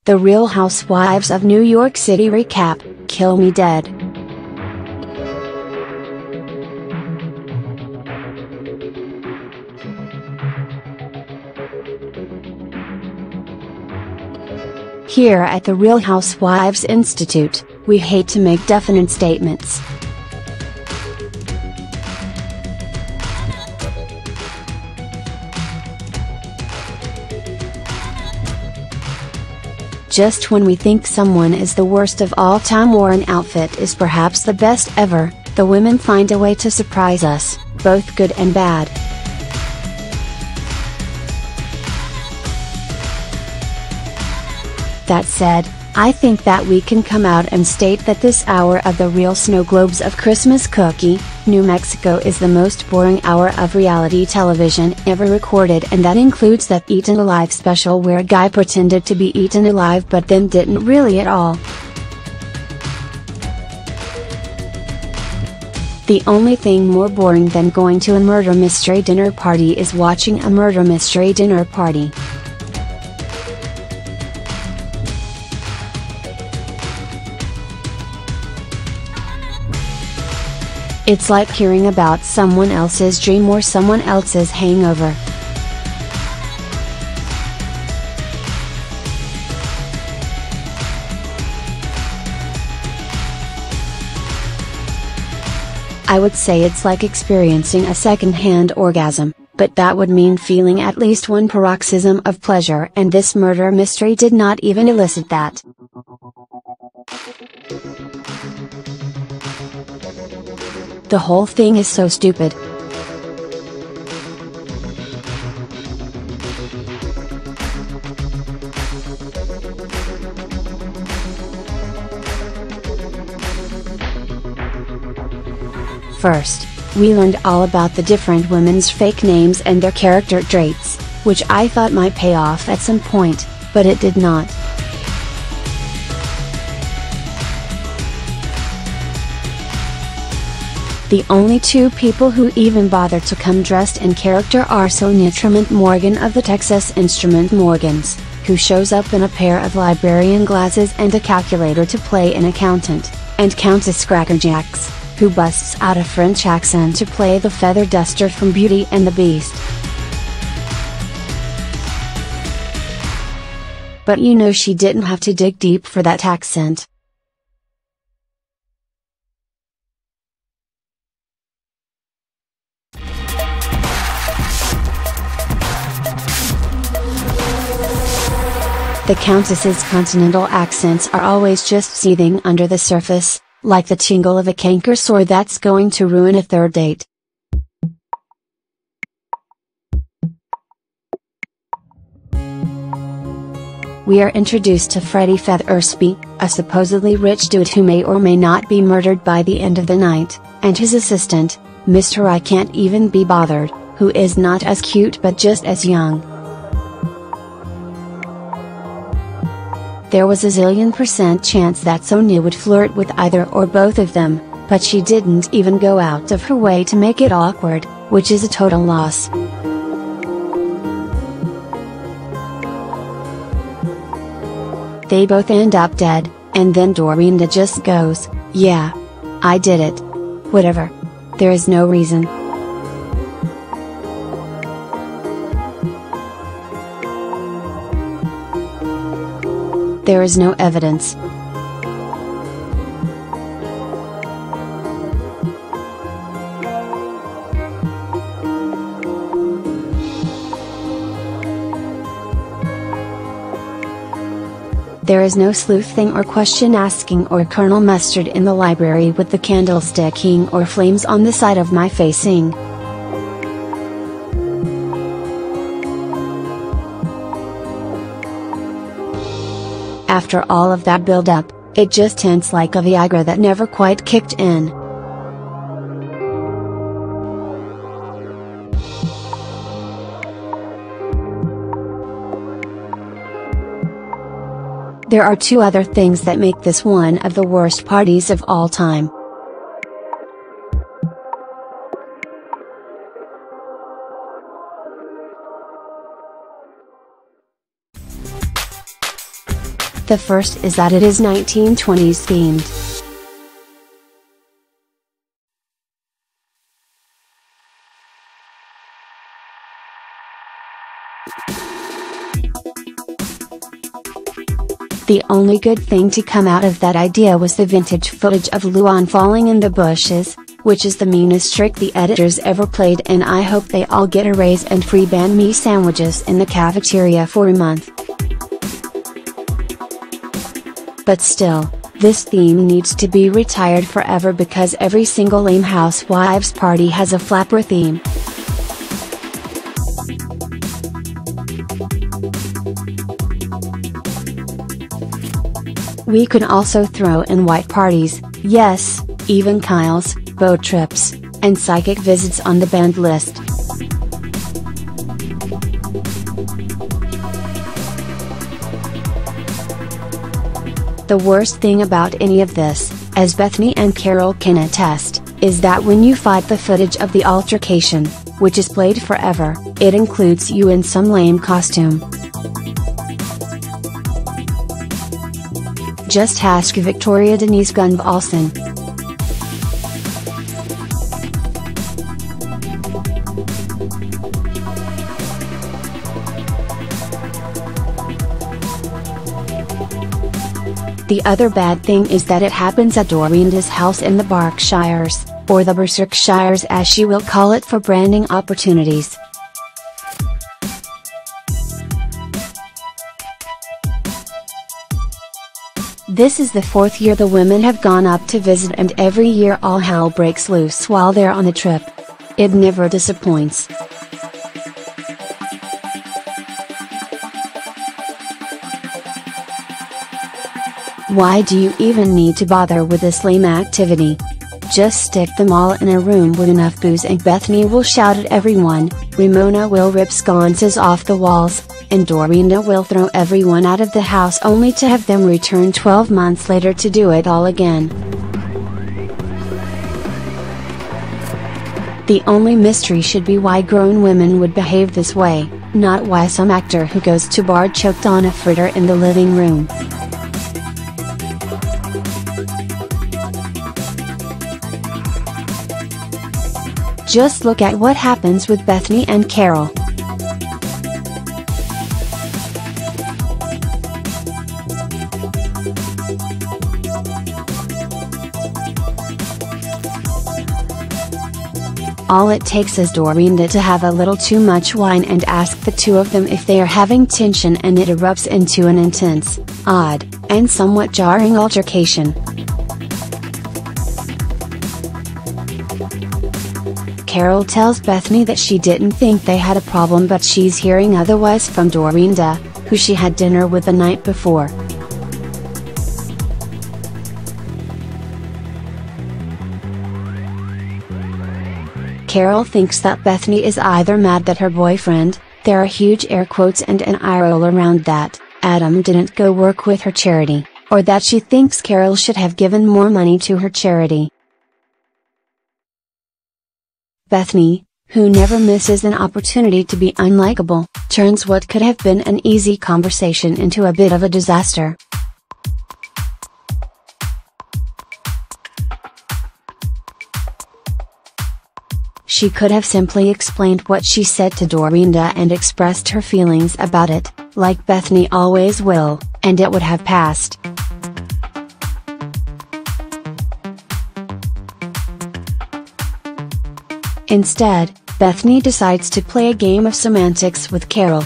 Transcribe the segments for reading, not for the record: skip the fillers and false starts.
The Real Housewives of New York City recap, Kill Me Dead. Here at the Real Housewives Institute, we hate to make definite statements. Just when we think someone is the worst of all time or an outfit is perhaps the best ever, the women find a way to surprise us, both good and bad. That said, I think that we can come out and state that this hour of the Real Snow Globes of Christmas Cookie, New Mexico is the most boring hour of reality television ever recorded, and that includes that Eaten Alive special where a guy pretended to be eaten alive but then didn't really at all. The only thing more boring than going to a murder mystery dinner party is watching a murder mystery dinner party. It's like hearing about someone else's dream or someone else's hangover. I would say it's like experiencing a second-hand orgasm, but that would mean feeling at least one paroxysm of pleasure, and this murder mystery did not even elicit that. The whole thing is so stupid. First, we learned all about the different women's fake names and their character traits, which I thought might pay off at some point, but it did not. The only two people who even bother to come dressed in character are Sonia Tremont Morgan of the Texas Instrument Morgans, who shows up in a pair of librarian glasses and a calculator to play an accountant, and Countess Crackerjacks, who busts out a French accent to play the feather duster from Beauty and the Beast. But you know she didn't have to dig deep for that accent. The Countess's continental accents are always just seething under the surface, like the tingle of a canker sore that's going to ruin a third date. We are introduced to Freddie Feathersby, a supposedly rich dude who may or may not be murdered by the end of the night, and his assistant, Mr. I Can't Even Be Bothered, who is not as cute but just as young. There was a zillion% chance that Sonia would flirt with either or both of them, but she didn't even go out of her way to make it awkward, which is a total loss. They both end up dead, and then Dorinda just goes, "Yeah, I did it. Whatever. There is no reason." There is no evidence. There is no sleuthing or question asking or Colonel Mustard in the library with the candlesticking or flames on the side of my facing. After all of that build-up, it just hints like a Viagra that never quite kicked in. There are two other things that make this one of the worst parties of all time. The first is that it is 1920s themed. The only good thing to come out of that idea was the vintage footage of Luan falling in the bushes, which is the meanest trick the editors ever played, and I hope they all get a raise and free banh mi sandwiches in the cafeteria for a month. But still, this theme needs to be retired forever because every single lame housewives party has a flapper theme. We could also throw in white parties, yes, even Kyle's, boat trips, and psychic visits on the banned list. The worst thing about any of this, as Bethany and Carol can attest, is that when you find the footage of the altercation, which is played forever, it includes you in some lame costume. Just ask Victoria Denise Gunvalson. The other bad thing is that it happens at Dorinda's house in the Berkshires, or the Berkshires as she will call it for branding opportunities. This is the 4th year the women have gone up to visit, and every year all hell breaks loose while they're on the trip. It never disappoints. Why do you even need to bother with this lame activity? Just stick them all in a room with enough booze and Bethany will shout at everyone, Ramona will rip sconces off the walls, and Dorinda will throw everyone out of the house only to have them return 12 months later to do it all again. The only mystery should be why grown women would behave this way, not why some actor who goes to bar choked on a fritter in the living room. Just look at what happens with Bethany and Carol. All it takes is Dorinda to have a little too much wine and ask the two of them if they are having tension, and it erupts into an intense, odd, and somewhat jarring altercation. Carol tells Bethany that she didn't think they had a problem, but she's hearing otherwise from Dorinda, who she had dinner with the night before. Carol thinks that Bethany is either mad that her boyfriend, there are huge air quotes and an eye roll around that, Adam didn't go work with her charity, or that she thinks Carol should have given more money to her charity. Bethany, who never misses an opportunity to be unlikable, turns what could have been an easy conversation into a bit of a disaster. She could have simply explained what she said to Dorinda and expressed her feelings about it, like Bethany always will, and it would have passed. Instead, Bethany decides to play a game of semantics with Carol.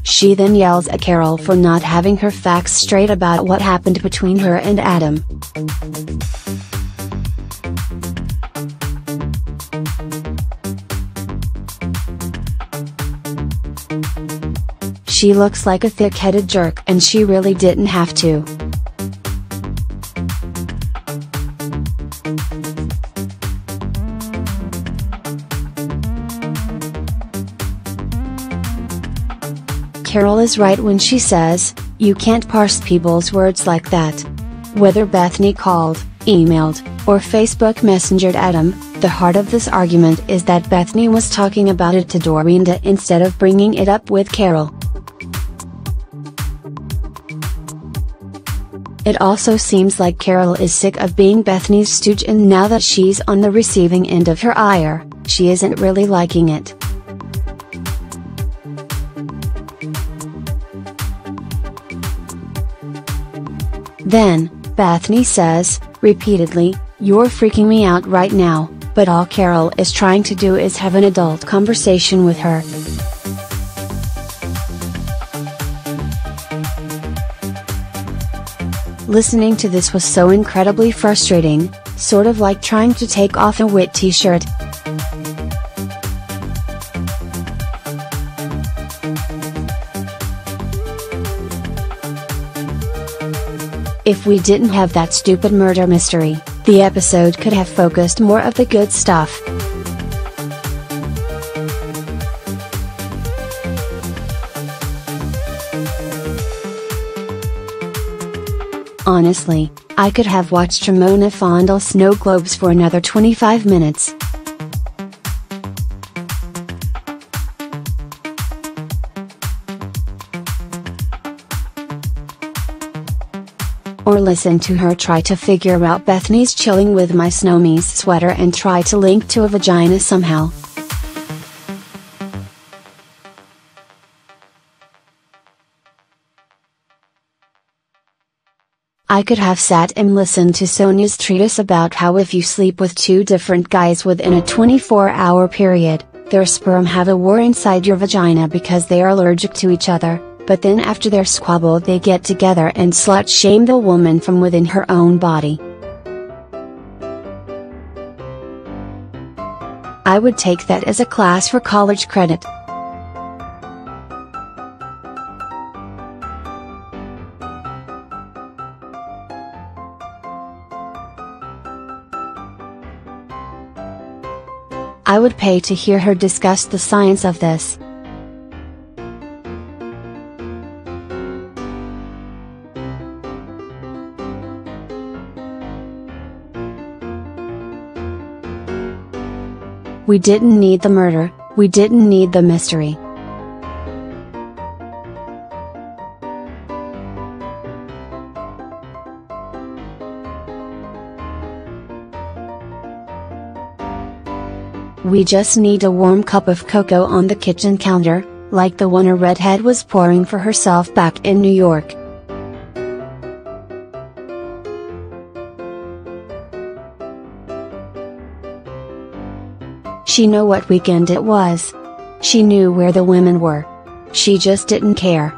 She then yells at Carol for not having her facts straight about what happened between her and Adam. She looks like a thick-headed jerk, and she really didn't have to. Carol is right when she says, you can't parse people's words like that. Whether Bethany called, emailed, or Facebook messengered Adam. The heart of this argument is that Bethany was talking about it to Dorinda instead of bringing it up with Carol. It also seems like Carol is sick of being Bethany's stooge, and now that she's on the receiving end of her ire, she isn't really liking it. Then, Bethany says, repeatedly, "You're freaking me out right now," but all Carol is trying to do is have an adult conversation with her. Listening to this was so incredibly frustrating, sort of like trying to take off a wet t-shirt. If we didn't have that stupid murder mystery, the episode could have focused more of the good stuff. Honestly, I could have watched Ramona fondle snow globes for another 25 minutes. Or listen to her try to figure out Bethany's chilling with my snowmies sweater and try to link to a vagina somehow. I could have sat and listened to Sonia's treatise about how if you sleep with two different guys within a 24-hour period, their sperm have a war inside your vagina because they are allergic to each other, but then after their squabble they get together and slut-shame the woman from within her own body. I would take that as a class for college credit. I would pay to hear her discuss the science of this. We didn't need the murder, we didn't need the mystery. We just need a warm cup of cocoa on the kitchen counter, like the one a redhead was pouring for herself back in New York. She knew what weekend it was. She knew where the women were. She just didn't care.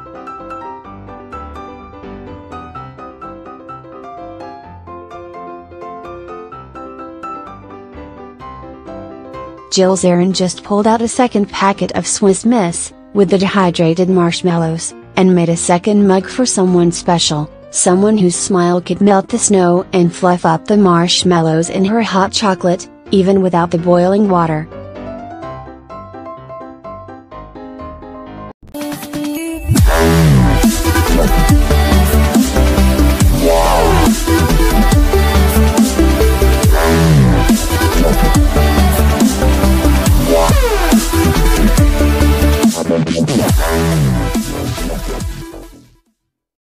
Jill Zarin just pulled out a second packet of Swiss Miss, with the dehydrated marshmallows, and made a second mug for someone special, someone whose smile could melt the snow and fluff up the marshmallows in her hot chocolate, even without the boiling water.